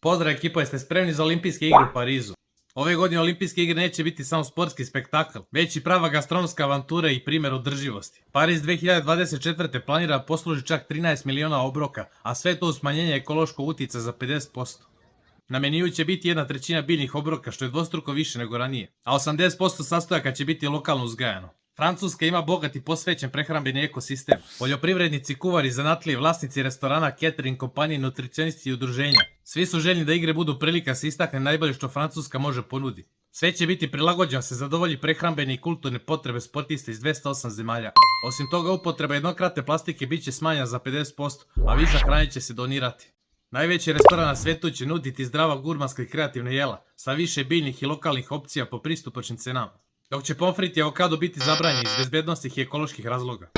Pozdrav ekipa, jeste spremni za olimpijske igre u Parizu? Ove godine olimpijske igre neće biti samo sportski spektakl, već i prava gastronomska avantura i primjer održivosti. Pariz 2024. planira posluži čak 13 miliona obroka, a sve to uz smanjenje ekološkog utjecaja za 50%. Na meniju će biti 1/3 biljnih obroka, što je dvostruko više nego ranije, a 80% sastojaka će biti lokalno uzgajano. Francuska ima bogat i posvećen prehrambeni ekosistem. Poljoprivrednici, kuvari, zanatlije, vlasnici restorana, catering kompanije, nutricionisti i udruženja. Svi su željni da igre budu prilika se istakne najbolje što Francuska može ponuditi. Sve će biti prilagođeno se zadovolji prehrambene i kulturne potrebe sportista iz 208 zemalja. Osim toga, upotreba jednokratne plastike bit će smanjena za 50%, a višak hrane će se donirati. Najveći restoran na svijetu će nuditi zdrava, gurmanska i kreativna jela, sa više biljnih i lokalnih opcija po pristupačnim cenama. Dok će pomfrit i avokado biti zabranjeni iz bezbednostnih i ekoloških razloga.